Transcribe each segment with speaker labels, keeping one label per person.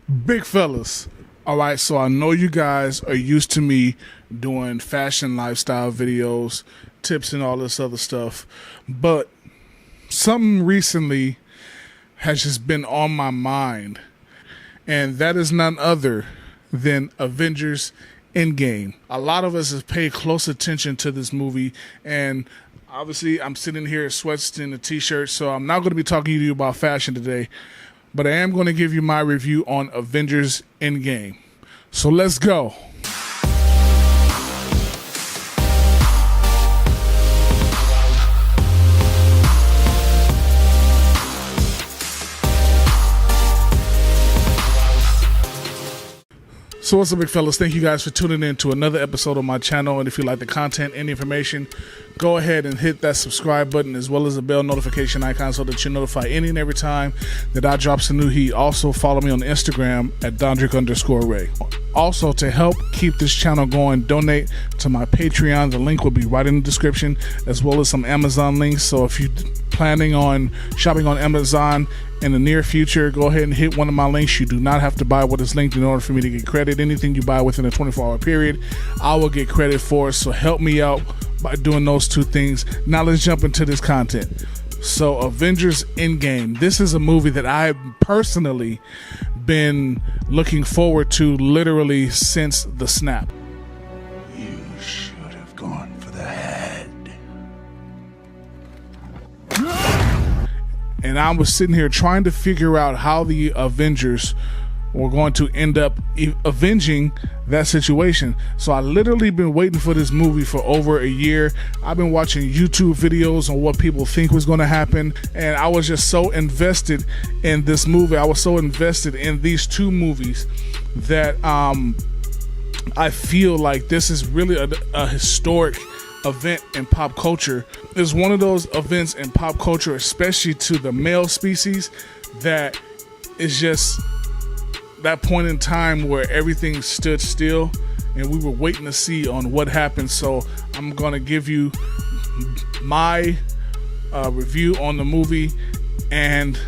Speaker 1: Big fellas. All right, so I know you guys are used to me doing fashion lifestyle videos, tips and all this other stuff, but something recently has just been on my mind, and that is none other than Avengers Endgame. A lot of us have paid close attention to this movie, and obviously I'm sitting here in sweats and a t-shirt, so I'm not going to be talking to you about fashion today, but I am going to give you my review on Avengers Endgame. So let's go. So what's up, big fellas? Thank you guys for tuning in to another episode of my channel. And if you like the content and information, go ahead and hit that subscribe button as well as the bell notification icon so that you're notified any and every time that I drop some new heat. Also, follow me on Instagram at Dondrick_Ray. Also, to help keep this channel going, donate to my Patreon. The link will be right in the description, as well as some Amazon links. So if you're planning on shopping on Amazon in the near future, go ahead and hit one of my links. You do not have to buy what is linked in order for me to get credit. Anything you buy within a 24-hour period, I will get credit for. So help me out by doing those two things. Now let's jump into this content. So Avengers Endgame. This is a movie that I've personally been looking forward to literally since the snap.
Speaker 2: You should have gone for the head.
Speaker 1: And I was sitting here trying to figure out how the Avengers were going to end up avenging that situation. So I literally been waiting for this movie for over a year. I've been watching YouTube videos on what people think was going to happen, and I was just so invested in this movie. I was so invested in these two movies that I feel like this is really a historic event in pop culture. It's one of those events in pop culture, especially to the male species, that is just that point in time where everything stood still and we were waiting to see on what happened. So I'm gonna give you my review on the movie, and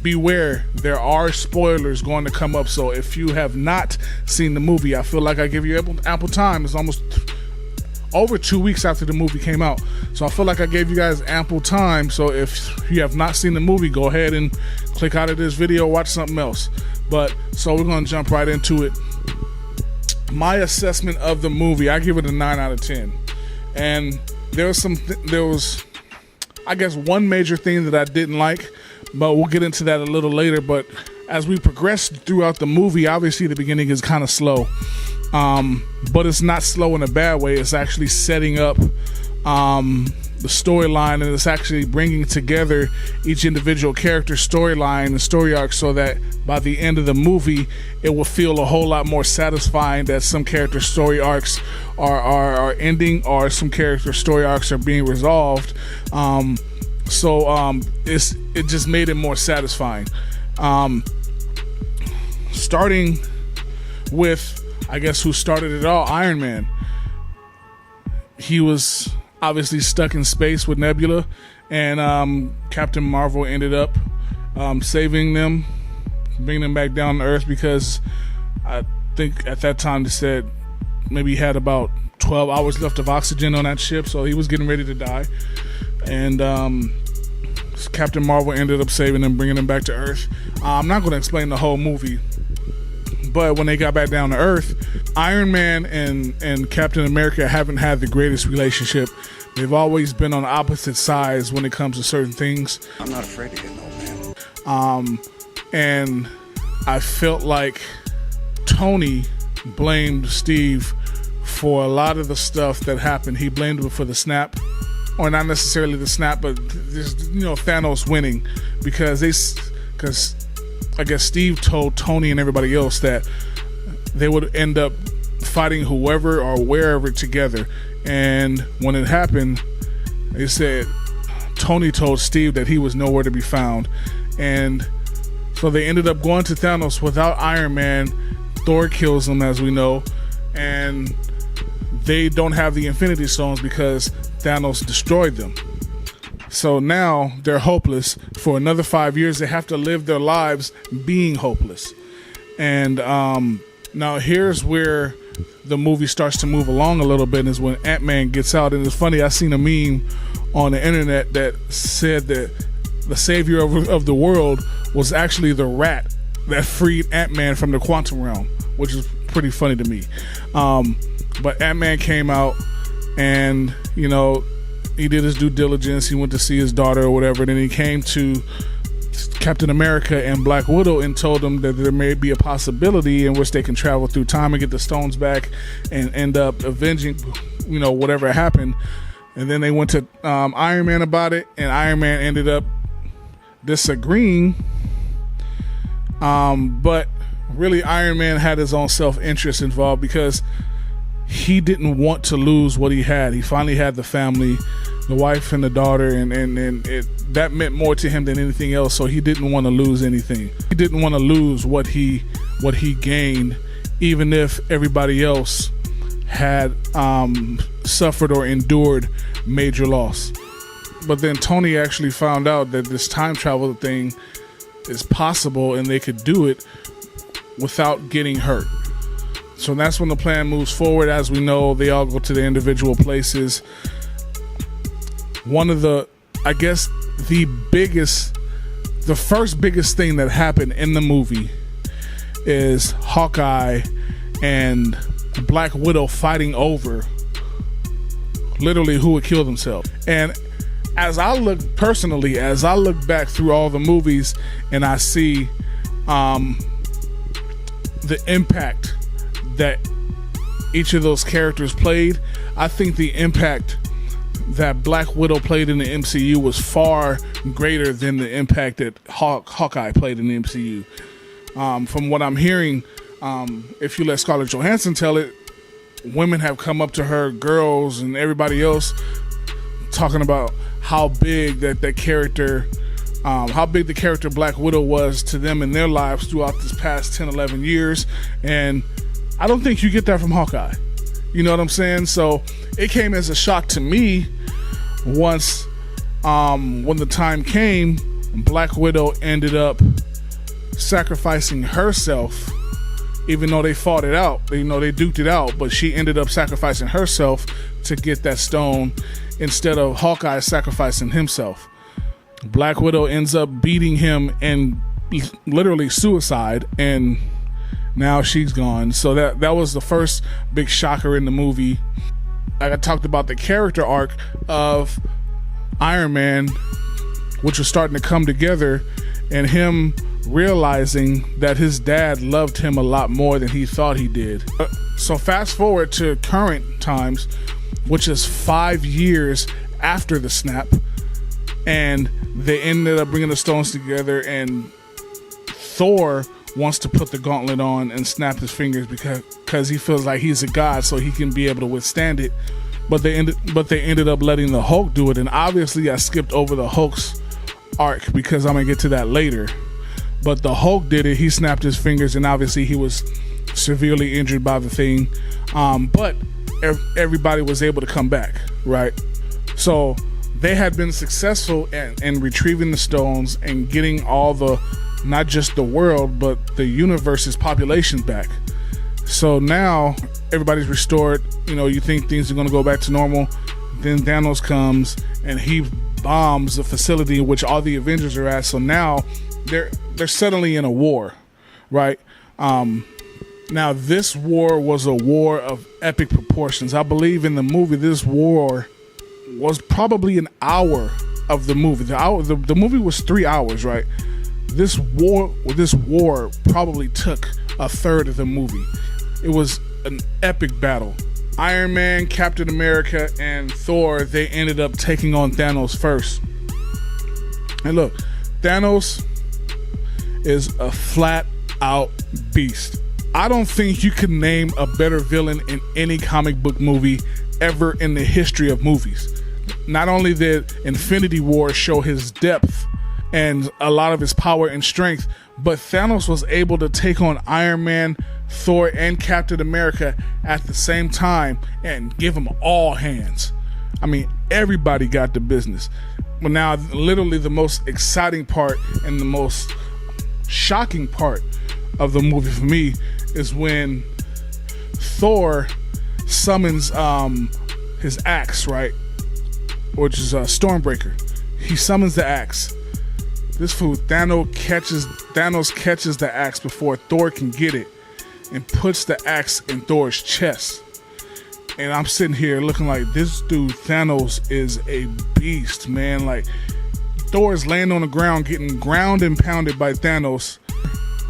Speaker 1: beware, there are spoilers going to come up. So if you have not seen the movie, I feel like I give you ample time. It's almost over 2 weeks after the movie came out, so I feel like I gave you guys ample time. So if you have not seen the movie, go ahead and click out of this video, watch something else. But so we're gonna jump right into it. My assessment of the movie, I give it a 9 out of 10. And there was I guess one major thing that I didn't like, but we'll get into that a little later. But as we progress throughout the movie, obviously the beginning is kind of slow. But it's not slow in a bad way. It's actually setting up the storyline, and it's actually bringing together each individual character's storyline and story arc, so that by the end of the movie it will feel a whole lot more satisfying that some character story arcs are ending, or some character story arcs are being resolved. It just made it more satisfying. Starting with, I guess, who started it all, Iron Man. He was obviously stuck in space with Nebula, and Captain Marvel ended up saving them, bringing them back down to Earth, because I think at that time they said maybe he had about 12 hours left of oxygen on that ship, so he was getting ready to die. And Captain Marvel ended up saving them, bringing them back to Earth. I'm not going to explain the whole movie, but when they got back down to Earth, Iron Man and Captain America haven't had the greatest relationship. They've always been on opposite sides when it comes to certain things.
Speaker 2: I'm not afraid to get no man.
Speaker 1: And I felt like Tony blamed Steve for a lot of the stuff that happened. He blamed him for the snap, or not necessarily the snap, but Thanos winning, because I guess Steve told Tony and everybody else that they would end up fighting whoever or wherever together. And when it happened, they said Tony told Steve that he was nowhere to be found. And so they ended up going to Thanos without Iron Man. Thor kills him, as we know, and they don't have the Infinity Stones because Thanos destroyed them. So now they're hopeless. For another 5 years, they have to live their lives being hopeless. And now here's where the movie starts to move along a little bit, is when Ant-Man gets out. And it's funny, I seen a meme on the internet that said that the savior of the world was actually the rat that freed Ant-Man from the quantum realm, which is pretty funny to me. But Ant-Man came out, and you know, he did his due diligence. He went to see his daughter or whatever. Then he came to Captain America and Black Widow and told them that there may be a possibility in which they can travel through time and get the stones back and end up avenging, you know, whatever happened. And then they went to Iron Man about it, and Iron Man ended up disagreeing. But really, Iron Man had his own self-interest involved, because he didn't want to lose what he had. He finally had the family, the wife and the daughter, and that meant more to him than anything else. So he didn't want to lose anything. He didn't want to lose what he gained, even if everybody else had suffered or endured major loss. But then Tony actually found out that this time travel thing is possible, and they could do it without getting hurt. So that's when the plan moves forward. As we know, they all go to their individual places. One of the, I guess, the first biggest thing that happened in the movie is Hawkeye and Black Widow fighting over literally who would kill themselves. And as I look back through all the movies, and I see the impact that each of those characters played, I think the impact that Black Widow played in the MCU was far greater than the impact that Hawkeye played in the MCU. From what I'm hearing, if you let Scarlett Johansson tell it, women have come up to her, girls and everybody else, talking about how big that character, how big the character Black Widow was to them in their lives throughout this past 10, 11 years. And I don't think you get that from Hawkeye. You know what I'm saying? So it came as a shock to me once, when the time came, Black Widow ended up sacrificing herself, even though they fought it out. You know, they duked it out, but she ended up sacrificing herself to get that stone instead of Hawkeye sacrificing himself. Black Widow ends up beating him and literally suicide, and now she's gone. So that was the first big shocker in the movie. I talked about the character arc of Iron Man, which was starting to come together, and him realizing that his dad loved him a lot more than he thought he did. So fast forward to current times, which is 5 years after the snap, and they ended up bringing the stones together, and Thor wants to put the gauntlet on and snap his fingers because he feels like he's a god, so he can be able to withstand it. But they ended up letting the Hulk do it, and obviously I skipped over the Hulk's arc because I'm gonna get to that later. But the Hulk did it. He snapped his fingers, and obviously he was severely injured by the thing. But everybody was able to come back, right? So they had been successful in retrieving the stones and getting all the, not just the world, but the universe's population back. So now everybody's restored. You know, you think things are going to go back to normal. Then Thanos comes and he bombs the facility in which all the Avengers are at. So now they're suddenly in a war, right? Now this war was a war of epic proportions. I believe in the movie this war was probably an hour of the movie. The movie was 3 hours, right? This war probably took a third of the movie. It was an epic battle. Iron Man, Captain America, and Thor, they ended up taking on Thanos first. And look, Thanos is a flat out beast. I don't think you can name a better villain in any comic book movie ever in the history of movies. Not only did Infinity War show his depth and a lot of his power and strength, but Thanos was able to take on Iron Man, Thor, and Captain America at the same time and give them all hands. I mean, everybody got the business. But now, literally the most exciting part and the most shocking part of the movie for me is when Thor summons his axe, right? Which is Stormbreaker. He summons the axe. This fool Thanos catches the axe before Thor can get it and puts the axe in Thor's chest. And I'm sitting here looking like this dude Thanos is a beast, man. Like Thor's laying on the ground getting ground and pounded by Thanos,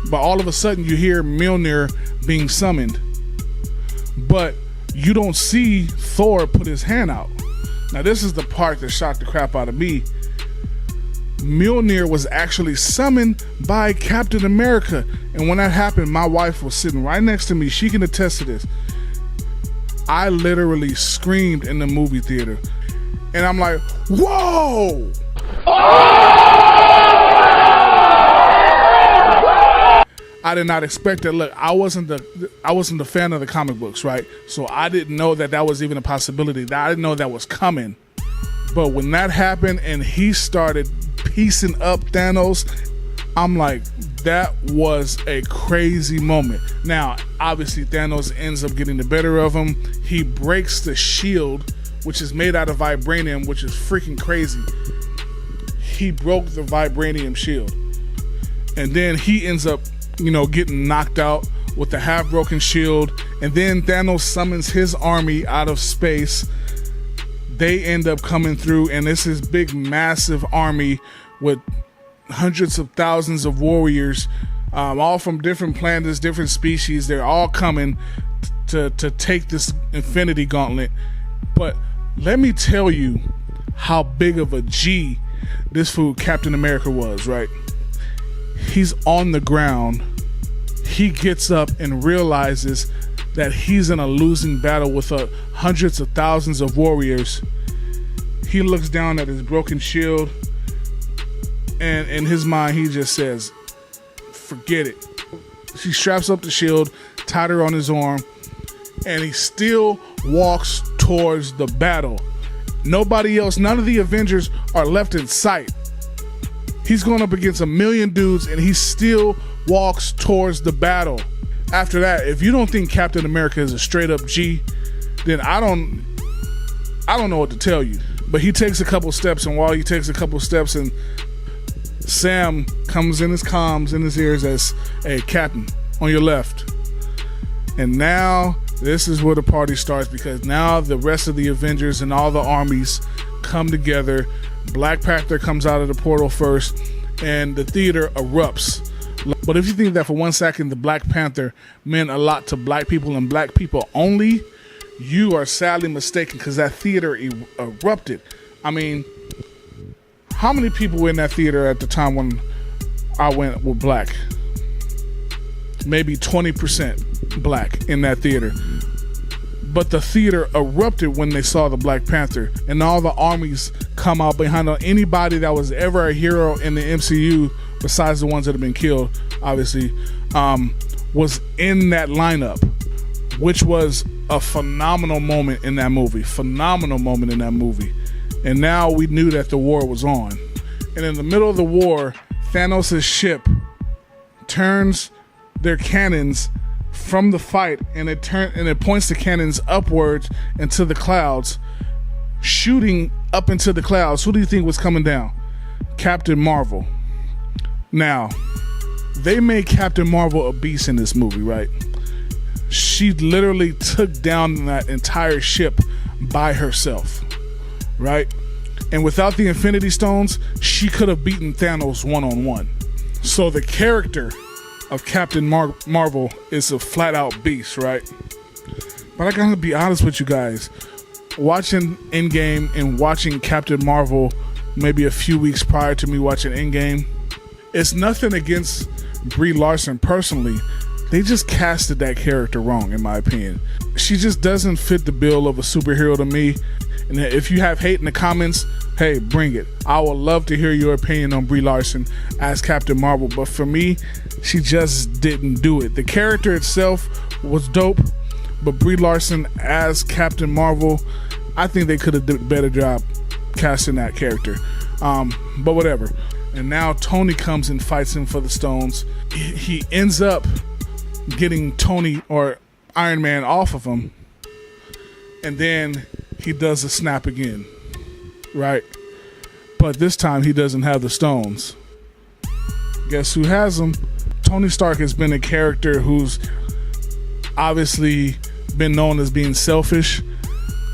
Speaker 1: but all of a sudden you hear Mjolnir being summoned, but you don't see Thor put his hand out. Now this is the part that shocked the crap out of me. Mjolnir was actually summoned by Captain America, and when that happened, my wife was sitting right next to me. She can attest to this. I literally screamed in the movie theater, and I'm like, whoa! I did not expect that. Look, I wasn't a fan of the comic books, right? So I didn't know that was even a possibility. I didn't know that was coming. But when that happened and he started piecing up Thanos, I'm like, that was a crazy moment. Now, obviously, Thanos ends up getting the better of him. He breaks the shield, which is made out of vibranium, which is freaking crazy. He broke the vibranium shield. And then he ends up, getting knocked out with the half-broken shield. And then Thanos summons his army out of space. They end up coming through, and it's this big, massive army with hundreds of thousands of warriors, all from different planets, different species. They're all coming to take this Infinity Gauntlet. But let me tell you how big of a G this fool Captain America was, right? He's on the ground. He gets up and realizes that he's in a losing battle with hundreds of thousands of warriors. He looks down at his broken shield, and in his mind he just says, forget it. He straps up the shield, tied her on his arm, and he still walks towards the battle. Nobody else, none of the Avengers are left in sight. He's going up against 1 million dudes, and he still walks towards the battle. After that, if you don't think Captain America is a straight up G, then I don't know what to tell you. But he takes a couple steps, and while he takes a couple steps, and Sam comes in his comms in his ears as, hey, Captain, on your left. And now this is where the party starts, because now the rest of the Avengers and all the armies come together. Black Panther comes out of the portal first, and the theater erupts. But if you think that for 1 second the Black Panther meant a lot to black people and black people only, you are sadly mistaken, because that theater erupted. I mean, how many people were in that theater at the time when I went were black? Maybe 20% black in that theater. But the theater erupted when they saw the Black Panther, and all the armies come out behind anybody that was ever a hero in the MCU, besides the ones that have been killed, obviously, was in that lineup, which was a phenomenal moment in that movie. Phenomenal moment in that movie. And now we knew that the war was on. And in the middle of the war, Thanos' ship turns their cannons from the fight, and it points the cannons upwards into the clouds, shooting up into the clouds. Who do you think was coming down? Captain Marvel. Now, they made Captain Marvel a beast in this movie, right? She literally took down that entire ship by herself, right? And without the Infinity Stones, she could have beaten Thanos one-on-one. So the character of Captain Marvel is a flat-out beast, right? But I gotta be honest with you guys. Watching Endgame and watching Captain Marvel maybe a few weeks prior to me watching Endgame, it's nothing against Brie Larson personally. They just casted that character wrong, in my opinion. She just doesn't fit the bill of a superhero to me. And if you have hate in the comments, hey, bring it. I would love to hear your opinion on Brie Larson as Captain Marvel. But for me, she just didn't do it. The character itself was dope, but Brie Larson as Captain Marvel, I think they could have done a better job casting that character. But whatever. And now Tony comes and fights him for the stones. He ends up getting Tony or Iron Man off of him. And then he does the snap again, right? But this time he doesn't have the stones. Guess who has them? Tony Stark has been a character who's obviously been known as being selfish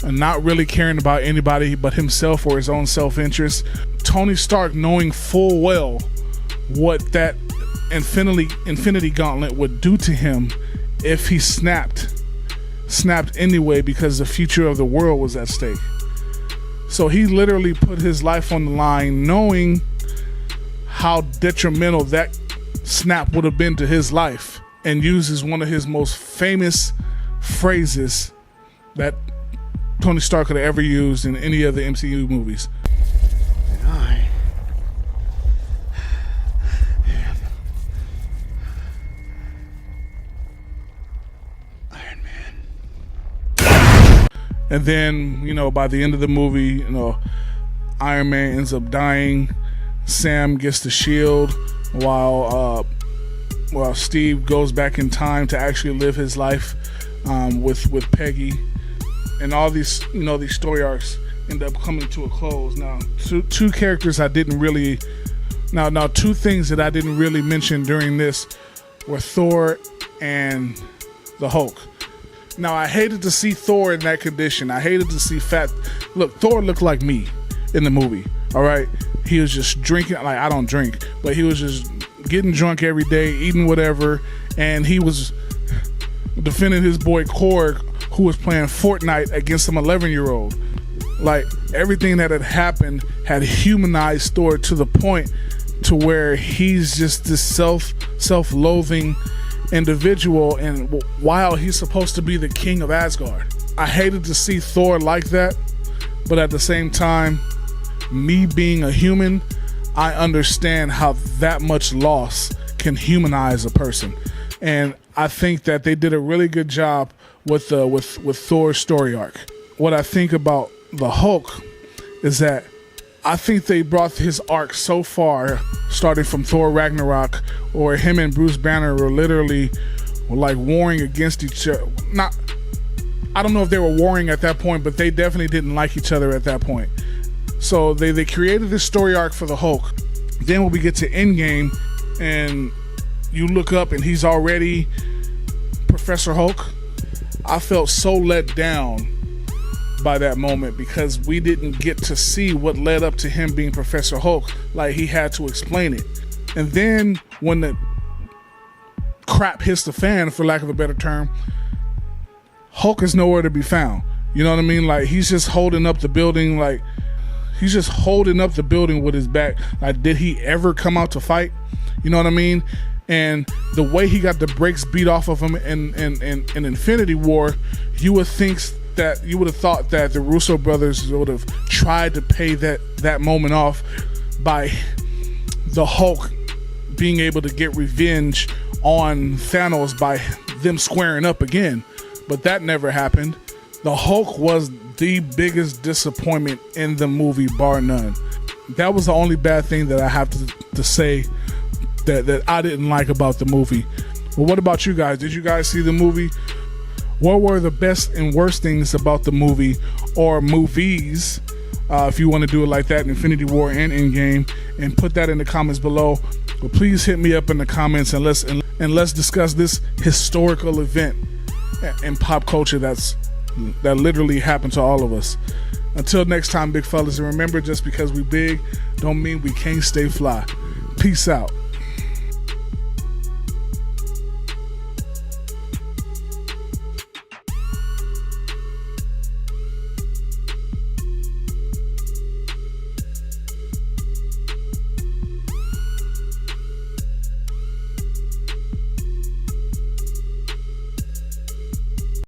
Speaker 1: and not really caring about anybody but himself or his own self-interest. Tony Stark, knowing full well what that Infinity Gauntlet would do to him if he snapped anyway, because the future of the world was at stake. So he literally put his life on the line, knowing how detrimental that snap would have been to his life, and uses one of his most famous phrases that Tony Stark could have ever used in any of the MCU movies.
Speaker 2: And I am Iron Man.
Speaker 1: And then, by the end of the movie, Iron Man ends up dying. Sam gets the shield while Steve goes back in time to actually live his life with Peggy. And all these story arcs end up coming to a close. Now, two characters I didn't really... Now, two things that I didn't really mention during this were Thor and the Hulk. Now, I hated to see Thor in that condition. I hated to see fat... Look, Thor looked like me in the movie, all right? He was just drinking... Like, I don't drink, but he was just getting drunk every day, eating whatever, and he was defending his boy Korg, who was playing Fortnite against some 11-year-old. Like, everything that had happened had humanized Thor to the point to where he's just this self-loathing individual, and while he's supposed to be the king of Asgard. I hated to see Thor like that, but at the same time, me being a human, I understand how that much loss can humanize a person. And I think that they did a really good job with Thor's story arc. What I think about the Hulk is that I think they brought his arc so far, starting from Thor Ragnarok, or him and Bruce Banner were literally like warring against each other. I don't know if they were warring at that point, but they definitely didn't like each other at that point. So they created this story arc for the Hulk. Then when we get to Endgame and you look up and he's already Professor Hulk, I felt so let down by that moment because we didn't get to see what led up to him being Professor Hulk. Like, he had to explain it. And then when the crap hits the fan, for lack of a better term, Hulk is nowhere to be found. You know what I mean? Like, he's just holding up the building. Like, he's just holding up the building with his back. Like, did he ever come out to fight? You know what I mean? And the way he got the brakes beat off of him in Infinity War, you would have thought that the Russo brothers would have tried to pay that moment off by the Hulk being able to get revenge on Thanos by them squaring up again. But that never happened. The Hulk was the biggest disappointment in the movie, bar none. That was the only bad thing that I have to say that I didn't like about the movie. But what about you guys? Did you guys see the movie? What were the best and worst things about the movie or movies, if you want to do it like that, Infinity War and Endgame, and put that in the comments below. But please hit me up in the comments and let's discuss this historical event in pop culture that literally happened to all of us. Until next time, big fellas, and remember, just because we big don't mean we can't stay fly. Peace out.